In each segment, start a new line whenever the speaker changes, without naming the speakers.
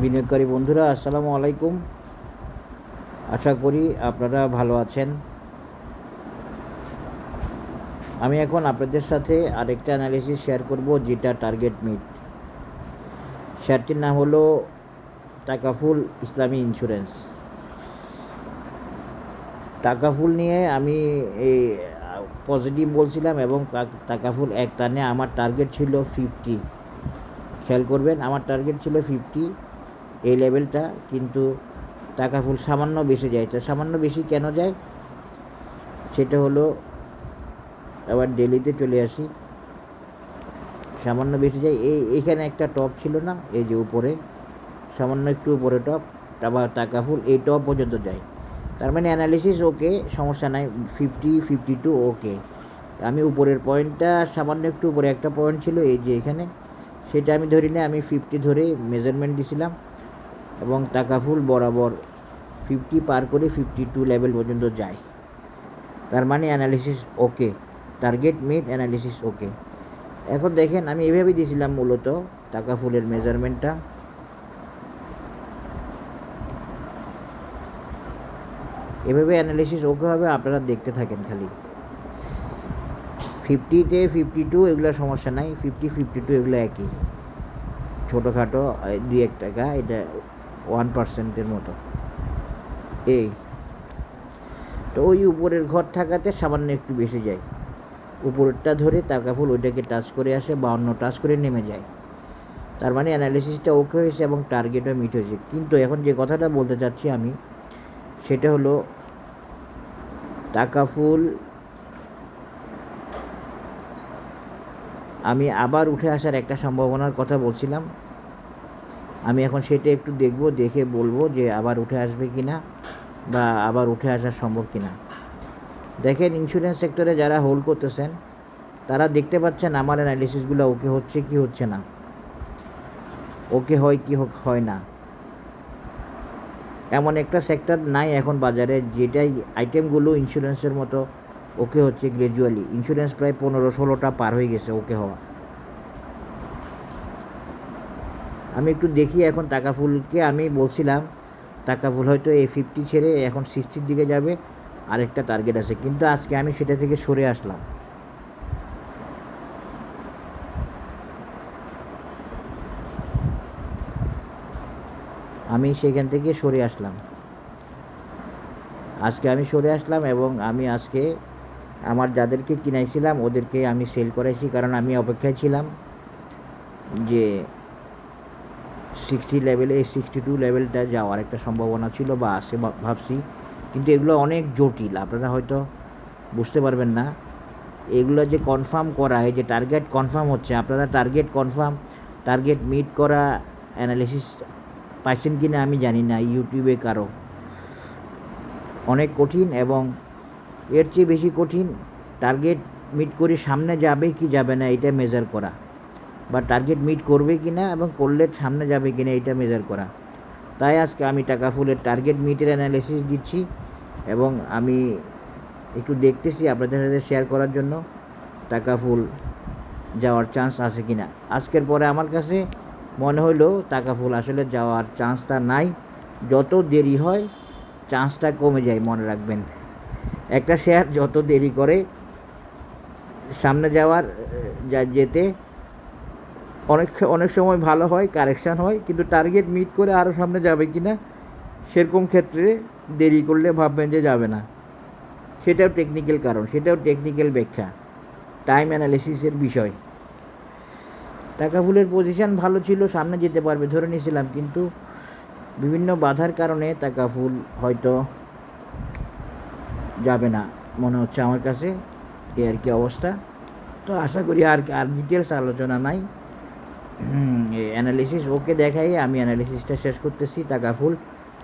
বিনিয়োগকারী বন্ধুরা, আসসালামু আলাইকুম। আশা করি আপনারা ভালো আছেন। আমি এখন আপনাদের সাথে আরেকটা অ্যানালিসিস শেয়ার করব, যেটা টার্গেট মিট। শেয়ারটির নাম হলো তাকাফুল ইসলামী ইন্স্যুরেন্স। তাকাফুল নিয়ে আমি এই পজিটিভ বলছিলাম, এবং তাকাফুল এক টানে আমার টার্গেট ছিল 50। খেয়াল করবেন, আমার টার্গেট ছিল 50 এই লেভেলটা, কিন্তু তাকাফুল সামান্য বেশি যায়। তো সামান্য বেশি কেন যায় সেটা হলো, আবার ডেলিতে চলে আসি। সামান্য বেশি যায়, এইখানে একটা টপ ছিল না, এই যে উপরে সামান্য একটু উপরে টপ, আবার তাকাফুল এই টপ পর্যন্ত যায়। তার মানে অ্যানালিসিস ওকে, সমস্যা নাই। 52 ওকে। আমি উপরের পয়েন্টটা সামান্য একটু উপরে একটা পয়েন্ট ছিল, এই যে এখানে, সেটা আমি ধরি না, আমি 50 ধরে মেজারমেন্ট দিছিলাম, এবং তাকাফুল বরাবর 50 পার করে 52 লেভেল পর্যন্ত যায়। তার মানে অ্যানালিসিস ওকে, টার্গেট মিট, অ্যানালিসিস ওকে। এখন দেখেন, আমি এভাবেই দিয়েছিলাম মূলত তাকাফুলের মেজারমেন্টটা। এভাবে অ্যানালিসিস ওকে হবে, আপনারা দেখতে থাকেন খালি। 50-তে 52 এগুলো সমস্যা নাই, 50-52 এগুলো একই, ছোটোখাটো 2-1 টাকা, এটা 1%-এর মতো। এই তো ওই উপরের ঘর থাকাতে সামান্য একটু বেশি যায়, উপরেরটা ধরে তাকাফুল ওইটাকে টাচ করে আসে বা অন্য টাচ করে নেমে যায়। তার মানে অ্যানালিসিসটা ওকে হয়েছে এবং টার্গেটও মিট হয়েছে। কিন্তু এখন যে কথাটা বলতে চাচ্ছি আমি, সেটা হলো তাকাফুল আমি আবার উঠে আসার একটা সম্ভাবনার কথা বলছিলাম। আমি এখন সেটা একটু দেখব, দেখে বলবো যে আবার উঠে আসবে কি না, বা আবার উঠে আসা সম্ভব কি না। দেখেন, ইন্স্যুরেন্স সেক্টরে যারা হোল্ড করতেছেন তারা দেখতে পাচ্ছেন আমার অ্যানালিসিসগুলো ওকে হচ্ছে কি হচ্ছে না, ওকে হয় কি হয় না। এমন একটা সেক্টর নাই এখন বাজারে যেটাই আইটেমগুলো ইন্স্যুরেন্সের মতো ওকে হচ্ছে গ্র্যাজুয়ালি। ইন্স্যুরেন্স প্রায় 15-16টা পার হয়ে গেছে ওকে হওয়া। আমি একটু দেখি এখন তাকাফুলকে, আমি বলছিলাম তাকাফুল হয়তো এই 50 ছেড়ে এখন 60-র দিকে যাবে, আরেকটা টার্গেট আছে, কিন্তু আজকে আমি সেটা থেকে সরে আসলাম। আমি সেখান থেকে সরে আসলাম, আজকে আমি সরে আসলাম, এবং আমি আজকে আমার যাদেরকে কিনাইছিলাম ওদেরকে আমি সেল করাইছি, কারণ আমি অপেক্ষায় ছিলাম যে 60 লেভেলে, 62 লেভেলটা যাওয়ার একটা সম্ভাবনা ছিল বা আসে ভাবছি। কিন্তু এগুলো অনেক জটিল, আপনারা হয়তো বুঝতে পারবেন না। এগুলো যে কনফার্ম করা, এই যে টার্গেট কনফার্ম হচ্ছে, আপনারা টার্গেট কনফার্ম, টার্গেট মিট করা অ্যানালিসিস পাইছেন কি না আমি জানি না। ইউটিউবে কারো অনেক কঠিন, এবং এর চেয়ে বেশি কঠিন টার্গেট মিট করে সামনে যাবে কি যাবে না এটা মেজার করা, বা টার্গেট মিট করবে কি না এবং করলে সামনে যাবে কি না এটা মেজার করা। তাই আজকে আমি টাকাফুলের টার্গেট মিটের অ্যানালিসিস দিচ্ছি, এবং আমি একটু দেখতেছি আপনাদের সাথে শেয়ার করার জন্য টাকাফুল যাওয়ার চান্স আছে কি না। আজকের পরে আমার কাছে মনে হলো টাকাফুল আসলে যাওয়ার চান্সটা নাই। যত দেরি হয় চান্সটা কমে যায়, মনে রাখবেন। একটা শেয়ার যত দেরি করে সামনে যাওয়ার যেতে অনেক সময় ভালো হয়, কারেকশান হয়, কিন্তু টার্গেট মিট করে আরও সামনে যাবে কি না সেরকম ক্ষেত্রে দেরি করলে ভাববেন যে যাবে না। সেটাও টেকনিক্যাল কারণ, সেটাও টেকনিক্যাল ব্যাখ্যা, টাইম অ্যানালিসিসের বিষয়। তাকাফুলের পজিশান ভালো ছিল, সামনে যেতে পারবে ধরে নিয়েছিলাম, কিন্তু বিভিন্ন বাধার কারণে তাকাফুল হয়তো যাবে না মনে হচ্ছে আমার কাছে, এই আর কি অবস্থা। তো আশা করি আর ডিটেলস আলোচনা নাই, অ্যানালিসিস ওকে দেখাই আমি অ্যানালিসিসটা শেষ করতেছি। তাকাফুল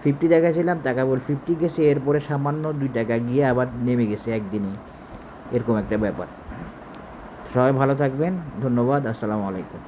50 দেখাছিলাম, তাকাফুল 50 গেছে, এরপরে সামান্য 2 টাকা গিয়ে আবার নেমে গেছে একদিনই, এরকম একটা ব্যাপার। সবাই ভালো থাকবেন, ধন্যবাদ, আসসালামু আলাইকুম।